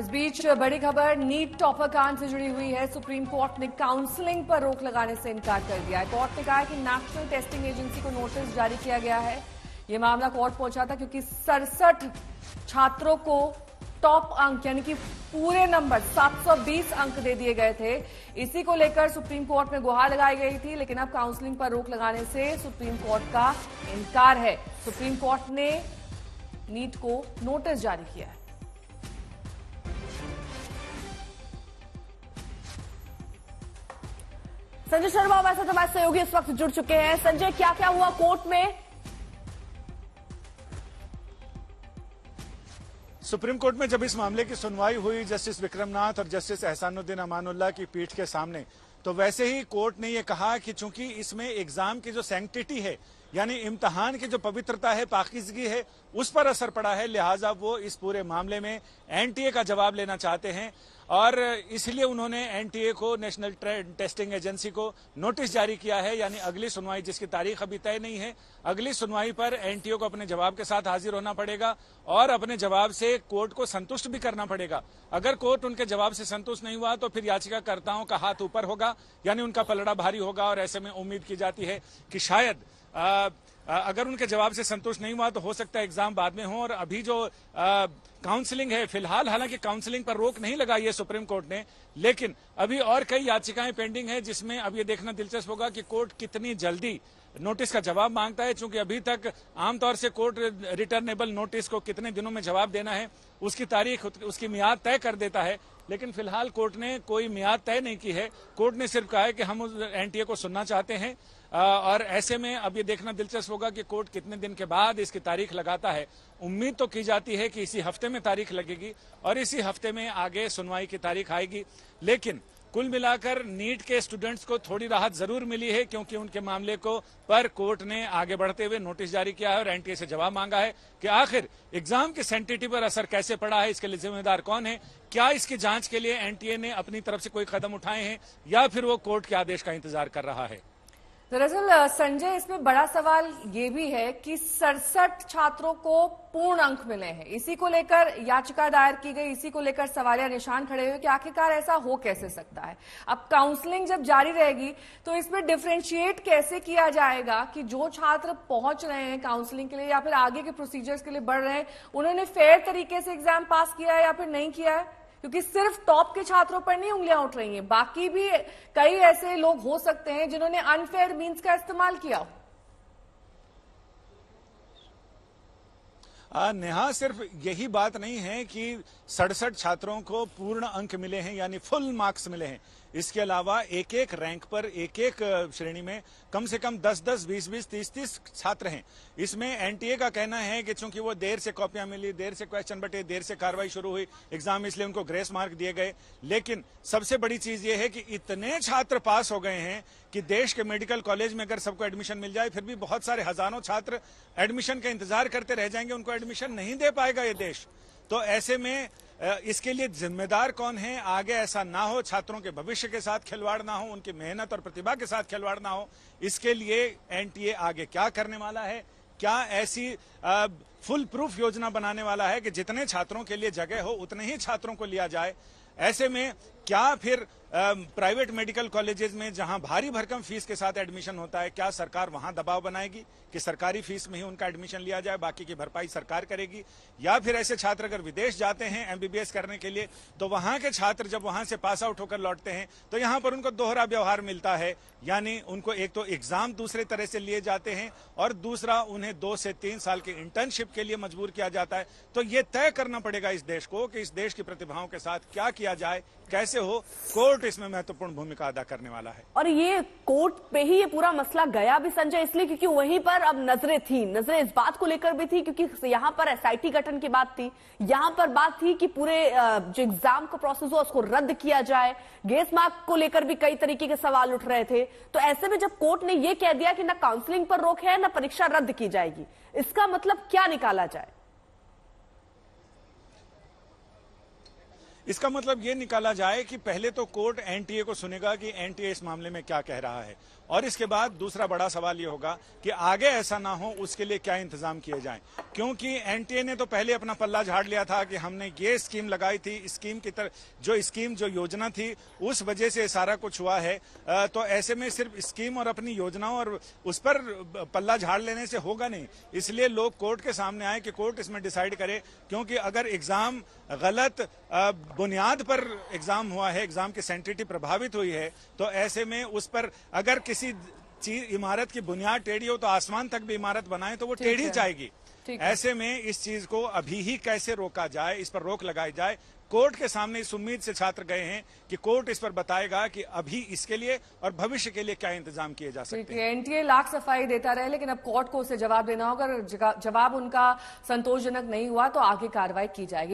इस बीच बड़ी खबर नीट टॉपर कांड से जुड़ी हुई है। सुप्रीम कोर्ट ने काउंसलिंग पर रोक लगाने से इनकार कर दिया है। कोर्ट ने कहा है कि नेशनल टेस्टिंग एजेंसी को नोटिस जारी किया गया है। यह मामला कोर्ट पहुंचा था क्योंकि 67 छात्रों को टॉप अंक यानी कि पूरे नंबर 720 अंक दे दिए गए थे। इसी को लेकर सुप्रीम कोर्ट में गुहार लगाई गई थी, लेकिन अब काउंसलिंग पर रोक लगाने से सुप्रीम कोर्ट का इनकार है। सुप्रीम कोर्ट ने नीट को नोटिस जारी किया है। संजय शर्मा हमारे साथ हमारे सहयोगी इस वक्त जुड़ चुके हैं। संजय, क्या क्या हुआ कोर्ट में? सुप्रीम कोर्ट में जब इस मामले की सुनवाई हुई जस्टिस विक्रमनाथ और जस्टिस एहसानुद्दीन अमानुल्लाह की पीठ के सामने, तो वैसे ही कोर्ट ने यह कहा कि चूंकि इसमें एग्जाम की जो सैंक्टिटी है यानी इम्तिहान की जो पवित्रता है, पाकीज़गी है, उस पर असर पड़ा है, लिहाजा वो इस पूरे मामले में एनटीए का जवाब लेना चाहते हैं और इसलिए उन्होंने एनटीए को, नेशनल टेस्टिंग एजेंसी को नोटिस जारी किया है। यानी अगली सुनवाई, जिसकी तारीख अभी तय नहीं है, अगली सुनवाई पर एनटीए को अपने जवाब के साथ हाजिर होना पड़ेगा और अपने जवाब से कोर्ट को संतुष्ट भी करना पड़ेगा। अगर कोर्ट उनके जवाब से संतुष्ट नहीं हुआ तो फिर याचिकाकर्ताओं का हाथ ऊपर होगा, यानी उनका पलड़ा भारी होगा और ऐसे में उम्मीद की जाती है कि शायद अगर उनके जवाब से संतुष्ट नहीं हुआ तो हो सकता है एग्जाम बाद में हो। और अभी जो काउंसलिंग है, फिलहाल हालांकि काउंसलिंग पर रोक नहीं लगाई है सुप्रीम कोर्ट ने, लेकिन अभी और कई याचिकाएं पेंडिंग है, जिसमें अब ये देखना दिलचस्प होगा कि कोर्ट कितनी जल्दी नोटिस का जवाब मांगता है। चूंकि अभी तक आमतौर से कोर्ट रिटर्नेबल नोटिस को कितने दिनों में जवाब देना है उसकी तारीख, उसकी मियाद तय कर देता है, लेकिन फिलहाल कोर्ट ने कोई मियाद तय नहीं की है। कोर्ट ने सिर्फ कहा है कि हम एनटीए को सुनना चाहते हैं और ऐसे में अब ये देखना दिलचस्प होगा कि कोर्ट कितने दिन के बाद इसकी तारीख लगाता है। उम्मीद तो की जाती है कि इसी हफ्ते में तारीख लगेगी और इसी हफ्ते में आगे सुनवाई की तारीख आएगी। लेकिन कुल मिलाकर नीट के स्टूडेंट्स को थोड़ी राहत जरूर मिली है, क्योंकि उनके मामले को पर कोर्ट ने आगे बढ़ते हुए नोटिस जारी किया है और एनटीए से जवाब मांगा है कि आखिर एग्जाम की सैंक्टिटी पर असर कैसे पड़ा है, इसके लिए जिम्मेदार कौन है, क्या इसकी जांच के लिए एनटीए ने अपनी तरफ से कोई कदम उठाए हैं या फिर वो कोर्ट के आदेश का इंतजार कर रहा है। दरअसल संजय, इसमें बड़ा सवाल ये भी है कि 67 छात्रों को पूर्ण अंक मिले हैं। इसी को लेकर याचिका दायर की गई, इसी को लेकर सवालिया निशान खड़े हुए कि आखिरकार ऐसा हो कैसे सकता है। अब काउंसलिंग जब जारी रहेगी तो इसमें डिफरेंशिएट कैसे किया जाएगा कि जो छात्र पहुंच रहे हैं काउंसलिंग के लिए या फिर आगे के प्रोसीजर्स के लिए बढ़ रहे हैं, उन्होंने फेयर तरीके से एग्जाम पास किया है या फिर नहीं किया है? क्योंकि सिर्फ टॉप के छात्रों पर नहीं उंगलियां उठ रही हैं, बाकी भी कई ऐसे लोग हो सकते हैं जिन्होंने अनफेयर मींस का इस्तेमाल किया हो। नेहा, सिर्फ यही बात नहीं है कि 67 छात्रों को पूर्ण अंक मिले हैं यानी फुल मार्क्स मिले हैं। इसके अलावा एक एक रैंक पर, एक एक श्रेणी में कम से कम 10-10, 20-20, 30-30 छात्र हैं। इसमें एनटीए का कहना है कि चूंकि वो देर से कॉपियां मिली, देर से क्वेश्चन बटे, देर से कार्रवाई शुरू हुई एग्जाम, इसलिए उनको ग्रेस मार्क दिए गए। लेकिन सबसे बड़ी चीज ये है कि इतने छात्र पास हो गए हैं कि देश के मेडिकल कॉलेज में अगर सबको एडमिशन मिल जाए फिर भी बहुत सारे हजारों छात्र एडमिशन का इंतजार करते रह जाएंगे, उनको एडमिशन नहीं दे पाएगा ये देश। तो ऐसे में इसके लिए जिम्मेदार कौन है? आगे ऐसा ना हो, छात्रों के भविष्य के साथ खिलवाड़ ना हो, उनकी मेहनत और प्रतिभा के साथ खिलवाड़ ना हो, इसके लिए एनटीए आगे क्या करने वाला है? क्या ऐसी फुल प्रूफ योजना बनाने वाला है कि जितने छात्रों के लिए जगह हो उतने ही छात्रों को लिया जाए? ऐसे में क्या फिर प्राइवेट मेडिकल कॉलेजेस में जहां भारी भरकम फीस के साथ एडमिशन होता है, क्या सरकार वहां दबाव बनाएगी कि सरकारी फीस में ही उनका एडमिशन लिया जाए, बाकी की भरपाई सरकार करेगी? या फिर ऐसे छात्र अगर विदेश जाते हैं एमबीबीएस करने के लिए तो वहां के छात्र जब वहां से पास आउट होकर लौटते हैं तो यहां पर उनको दोहरा व्यवहार मिलता है, यानी उनको एक तो एग्जाम दूसरे तरह से लिए जाते हैं और दूसरा उन्हें 2 से 3 साल की इंटर्नशिप के लिए मजबूर किया जाता है। तो ये तय करना पड़ेगा इस देश को कि इस देश की प्रतिभाओं के साथ क्या किया जाए, कैसे हो। कोर्ट इसमें महत्वपूर्ण भूमिका अदा करने वाला है और ये कोर्ट पे ही ये पूरा मसला गया भी संजय, इसलिए क्योंकि वहीं पर अब नजरें इस बात को लेकर भी थी, क्योंकि यहाँ पर एसआईटी गठन की बात थी, यहाँ पर बात थी कि पूरे जो एग्जाम का प्रोसेस हो उसको रद्द किया जाए, ग्रेस मार्क को लेकर भी कई तरीके के सवाल उठ रहे थे। तो ऐसे में जब कोर्ट ने ये कह दिया कि ना काउंसलिंग पर रोक है ना परीक्षा रद्द की जाएगी, इसका मतलब क्या निकाला जाए? इसका मतलब ये निकाला जाए कि पहले तो कोर्ट एनटीए को सुनेगा कि एनटीए इस मामले में क्या कह रहा है, और इसके बाद दूसरा बड़ा सवाल ये होगा कि आगे ऐसा ना हो उसके लिए क्या इंतजाम किए जाएं, क्योंकि एनटीए ने तो पहले अपना पल्ला झाड़ लिया था कि हमने ये स्कीम लगाई थी, स्कीम की तरह जो योजना थी उस वजह से सारा कुछ हुआ है। तो ऐसे में सिर्फ स्कीम और अपनी योजनाओं और उस पर पल्ला झाड़ लेने से होगा नहीं, इसलिए लोग कोर्ट के सामने आए कि कोर्ट इसमें डिसाइड करे, क्योंकि अगर एग्जाम गलत बुनियाद पर एग्जाम हुआ है, एग्जाम की सेंटिटी प्रभावित हुई है, तो ऐसे में उस पर अगर किसी इमारत की बुनियाद टेढ़ी हो तो आसमान तक भी इमारत बनाए तो वो टेढ़ी जाएगी। ऐसे में इस चीज को अभी ही कैसे रोका जाए, इस पर रोक लगाई जाए। कोर्ट के सामने इस उम्मीद से छात्र गए हैं कि कोर्ट इस पर बताएगा कि अभी इसके लिए और भविष्य के लिए क्या इंतजाम किए जा सकते हैं। एनटीए लाख सफाई देता रहे, लेकिन अब कोर्ट को उसे जवाब देना होगा। अगर जवाब उनका संतोषजनक नहीं हुआ तो आगे कार्रवाई की जाएगी।